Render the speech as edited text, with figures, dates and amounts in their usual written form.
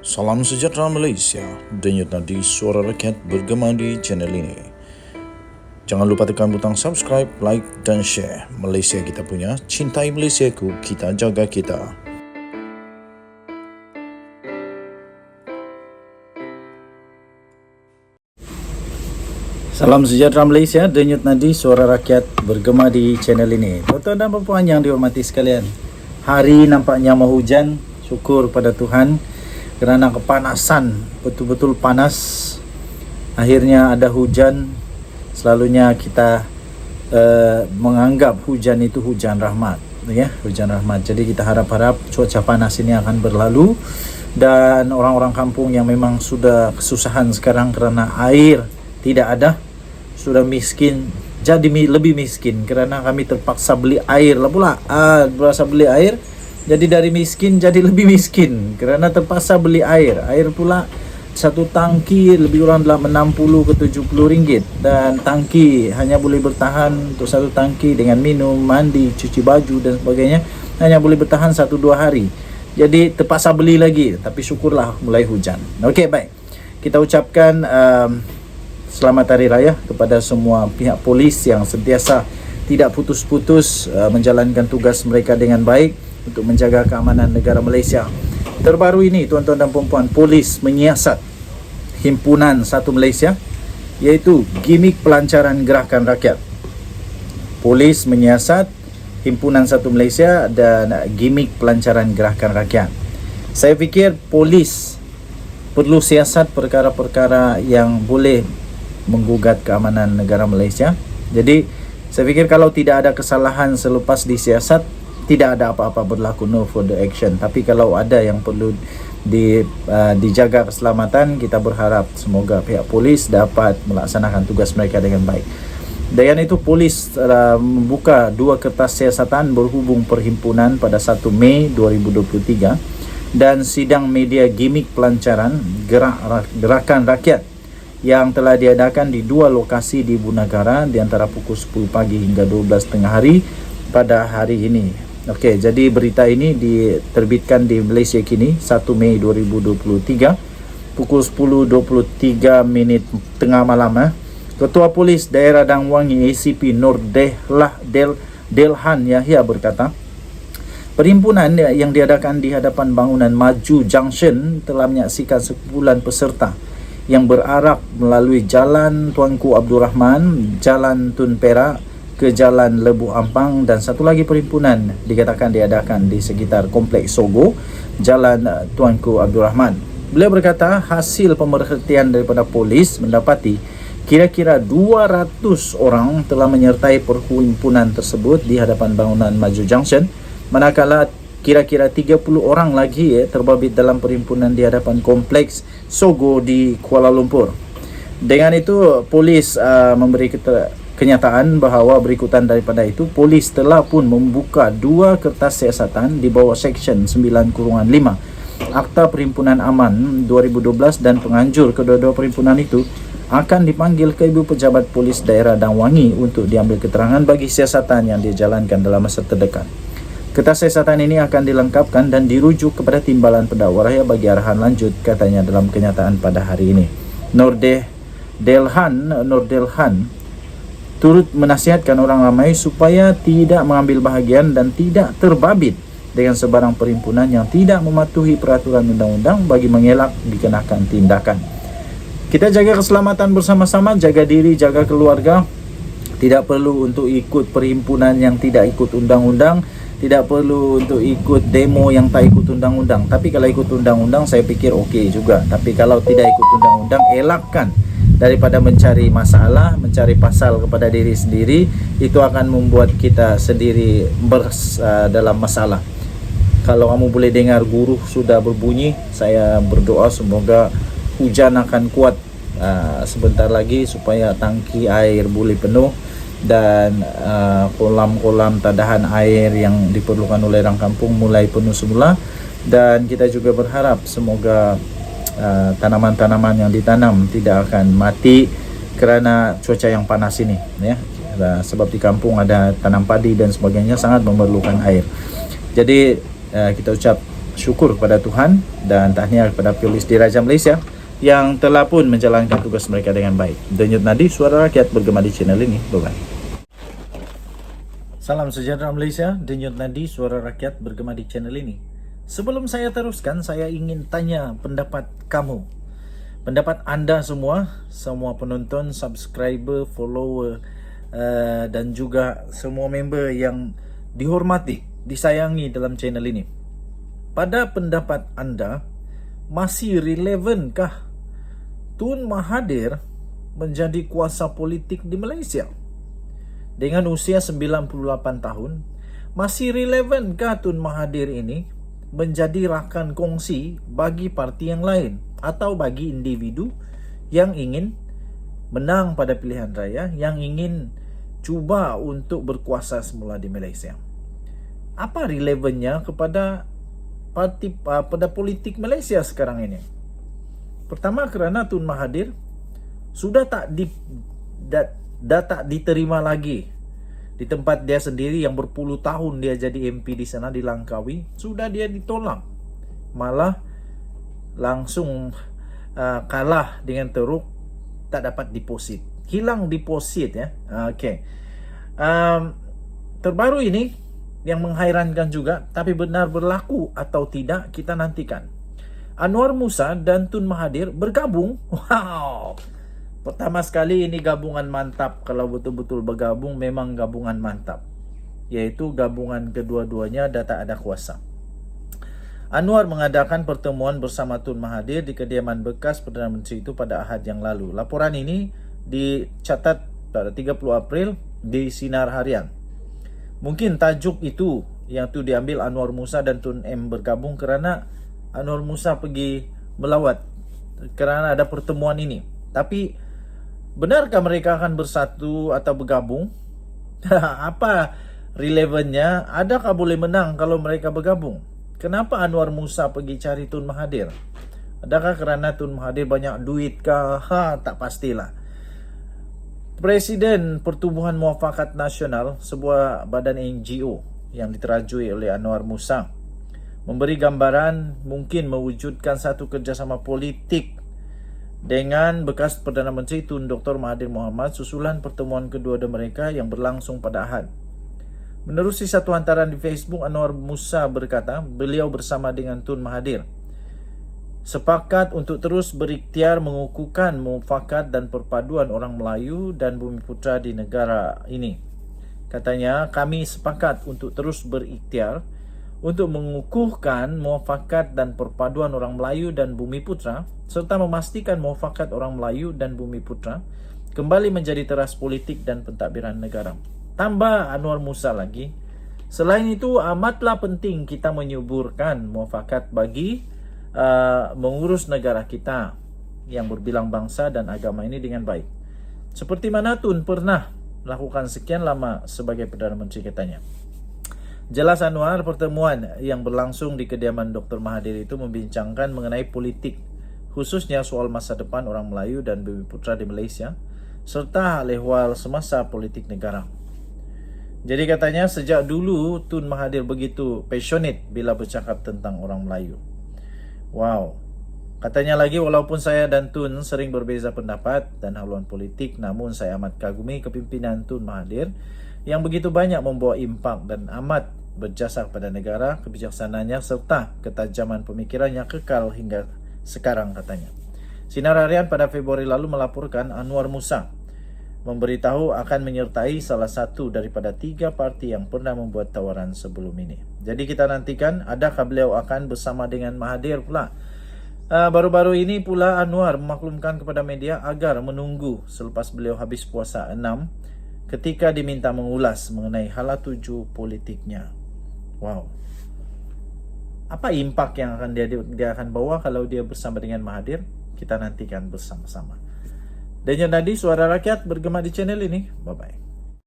Salam sejahtera Malaysia, denyut nadi suara rakyat bergema di channel ini. Jangan lupa tekan butang subscribe, like dan share. Malaysia kita punya, cintai Malaysiaku, kita jaga kita. Salam sejahtera Malaysia, denyut nadi suara rakyat bergema di channel ini. Tuan-tuan dan puan yang dihormati sekalian, hari nampaknya mau hujan, syukur pada Tuhan. Kerana kepanasan, betul-betul panas, akhirnya ada hujan. Selalunya kita menganggap hujan itu hujan rahmat, ya, hujan rahmat. Jadi kita harap-harap cuaca panas ini akan berlalu, dan orang-orang kampung yang memang sudah kesusahan sekarang kerana air tidak ada, sudah miskin, jadi lebih miskin kerana kami terpaksa beli air lah pula. Berasa beli air, jadi dari miskin jadi lebih miskin kerana terpaksa beli air. Air pula satu tangki lebih kurang dalam 60 ke 70 ringgit, dan tangki hanya boleh bertahan untuk satu tangki dengan minum, mandi, cuci baju dan sebagainya, hanya boleh bertahan 1-2 hari. Jadi terpaksa beli lagi, tapi syukurlah mulai hujan. Okey, baik. Kita ucapkan selamat Hari Raya kepada semua pihak polis yang sentiasa tidak putus-putus menjalankan tugas mereka dengan baik untuk menjaga keamanan negara Malaysia. Terbaru ini, tuan-tuan dan puan-puan, polis menyiasat Himpunan Satu Malaysia, iaitu gimik pelancaran gerakan rakyat. Polis menyiasat Himpunan Satu Malaysia dan gimik pelancaran gerakan rakyat. Saya fikir polis perlu siasat perkara-perkara yang boleh menggugat keamanan negara Malaysia. Jadi saya fikir kalau tidak ada kesalahan selepas disiasat, tidak ada apa-apa berlaku, no further action. Tapi kalau ada yang perlu dijaga keselamatan, kita berharap semoga pihak polis dapat melaksanakan tugas mereka dengan baik. Dan itu polis membuka 2 kertas siasatan berhubung perhimpunan pada 1 Mei 2023 dan sidang media gimik pelancaran gerakan rakyat yang telah diadakan di 2 lokasi di Ibu Negara di antara pukul 10 pagi hingga 12 tengah hari pada hari ini. Okey, jadi berita ini diterbitkan di Malaysia Kini 1 Mei 2023 pukul 10.23 tengah malam. Ketua Polis Daerah Dang Wangi ACP Nur Delhan Yahya berkata, perhimpunan yang diadakan di hadapan bangunan Maju Junction telah menyaksikan sekumpulan peserta yang berarak melalui Jalan Tuanku Abdul Rahman, Jalan Tun Perak ke Jalan Lebuh Ampang, dan satu lagi perhimpunan dikatakan diadakan di sekitar Kompleks Sogo, Jalan Tuanku Abdul Rahman. Beliau berkata hasil pemerhatian daripada polis mendapati kira-kira 200 orang telah menyertai perhimpunan tersebut di hadapan bangunan Maju Junction, manakala kira-kira 30 orang lagi terbabit dalam perhimpunan di hadapan Kompleks Sogo di Kuala Lumpur. Dengan itu polis memberi kenyataan bahawa berikutan daripada itu, polis telah pun membuka 2 kertas siasatan di bawah Seksyen 9-5 Akta Perhimpunan Aman 2012, dan penganjur kedua-dua perhimpunan itu akan dipanggil ke Ibu Pejabat Polis Daerah Dang Wangi untuk diambil keterangan bagi siasatan yang dijalankan dalam masa terdekat. Kertas siasatan ini akan dilengkapkan dan dirujuk kepada Timbalan Pendakwa Raya bagi arahan lanjut, katanya dalam kenyataan pada hari ini. Nur Delhan turut menasihatkan orang ramai supaya tidak mengambil bahagian dan tidak terbabit dengan sebarang perhimpunan yang tidak mematuhi peraturan undang-undang bagi mengelak dikenakan tindakan. Kita jaga keselamatan bersama-sama, jaga diri, jaga keluarga. Tidak perlu untuk ikut perhimpunan yang tidak ikut undang-undang, tidak perlu untuk ikut demo yang tak ikut undang-undang. Tapi kalau ikut undang-undang saya fikir okey juga. Tapi kalau tidak ikut undang-undang, elakkan daripada mencari masalah, mencari pasal kepada diri sendiri. Itu akan membuat kita sendiri dalam masalah. Kalau kamu boleh dengar guru sudah berbunyi, saya berdoa semoga hujan akan kuat sebentar lagi supaya tangki air boleh penuh, dan kolam-kolam tadahan air yang diperlukan oleh orang kampung mulai penuh semula. Dan kita juga berharap semoga tanaman-tanaman yang ditanam tidak akan mati kerana cuaca yang panas ini, ya. Sebab di kampung ada tanam padi dan sebagainya, sangat memerlukan air. Jadi kita ucap syukur kepada Tuhan dan tahniah kepada polis Diraja Malaysia yang telah pun menjalankan tugas mereka dengan baik. Denyut nadi suara rakyat bergema di channel ini. Bye-bye. Salam sejahtera Malaysia, denyut nadi suara rakyat bergema di channel ini. Sebelum saya teruskan, saya ingin tanya pendapat kamu. Pendapat anda semua penonton, subscriber, follower dan juga semua member yang dihormati, disayangi dalam channel ini. Pada pendapat anda, masih relevankah Tun Mahathir menjadi kuasa politik di Malaysia? Dengan usia 98 tahun, masih relevankah Tun Mahathir ini menjadi rakan kongsi bagi parti yang lain atau bagi individu yang ingin menang pada pilihan raya, yang ingin cuba untuk berkuasa semula di Malaysia? Apa relevannya kepada pada politik Malaysia sekarang ini? Pertama, kerana Tun Mahathir sudah tak diterima lagi di tempat dia sendiri yang berpuluh tahun dia jadi MP di sana di Langkawi. Sudah dia ditolak, malah langsung kalah dengan teruk, tak dapat deposit, hilang deposit ya. Terbaru ini yang menghairankan juga, tapi benar berlaku atau tidak kita nantikan. Anwar Musa dan Tun Mahathir bergabung. Wow, pertama sekali ini gabungan mantap. Kalau betul-betul bergabung, memang gabungan mantap, yaitu gabungan kedua-duanya dah tak ada kuasa. Anwar mengadakan pertemuan bersama Tun Mahathir di kediaman bekas Perdana Menteri itu pada Ahad yang lalu. Laporan ini dicatat pada 30 April di Sinar Harian. Mungkin tajuk itu yang tu diambil Anwar Musa dan Tun M bergabung kerana Anwar Musa pergi melawat kerana ada pertemuan ini. Tapi benarkah mereka akan bersatu atau bergabung? Apa relevannya? Adakah boleh menang kalau mereka bergabung? Kenapa Anwar Musa pergi cari Tun Mahathir? Adakah kerana Tun Mahathir banyak duit kah? Tak pastilah. Presiden Pertubuhan Muafakat Nasional, sebuah badan NGO yang diterajui oleh Anwar Musa, memberi gambaran mungkin mewujudkan satu kerjasama politik dengan bekas Perdana Menteri Tun Dr. Mahathir Mohamad susulan pertemuan kedua mereka yang berlangsung pada Ahad. Menerusi satu hantaran di Facebook, Anwar Musa berkata beliau bersama dengan Tun Mahathir sepakat untuk terus berikhtiar mengukuhkan muafakat dan perpaduan orang Melayu dan Bumiputra di negara ini. Katanya, kami sepakat untuk terus berikhtiar untuk mengukuhkan muafakat dan perpaduan orang Melayu dan Bumiputra serta memastikan muafakat orang Melayu dan Bumiputra kembali menjadi teras politik dan pentadbiran negara. Tambah Anwar Musa lagi, selain itu amatlah penting kita menyuburkan muafakat bagi mengurus negara kita yang berbilang bangsa dan agama ini dengan baik. Seperti mana Tun pernah lakukan sekian lama sebagai Perdana Menteri, katanya. Jelas Anwar, pertemuan yang berlangsung di kediaman Dr. Mahathir itu membincangkan mengenai politik, khususnya soal masa depan orang Melayu dan Bumiputra di Malaysia, serta hal ehwal semasa politik negara. Jadi katanya sejak dulu Tun Mahathir begitu passionate bila bercakap tentang orang Melayu. Wow. Katanya lagi, walaupun saya dan Tun sering berbeza pendapat dan haluan politik, namun saya amat kagumi kepimpinan Tun Mahathir yang begitu banyak membawa impak dan amat berjasa kepada negara, kebijaksanaannya serta ketajaman pemikirannya kekal hingga sekarang, katanya. Sinar Harian pada Februari lalu melaporkan Anwar Musa memberitahu akan menyertai salah satu daripada 3 parti yang pernah membuat tawaran sebelum ini. Jadi kita nantikan adakah beliau akan bersama dengan Mahathir pula. Baru-baru ini pula Anwar memaklumkan kepada media agar menunggu selepas beliau habis puasa 6 ketika diminta mengulas mengenai hala tuju politiknya. Wow. Apa impak yang akan dia akan bawa kalau dia bersama dengan Mahathir? Kita nantikan bersama-sama. Dan yang tadi suara rakyat bergema di channel ini. Bye-bye.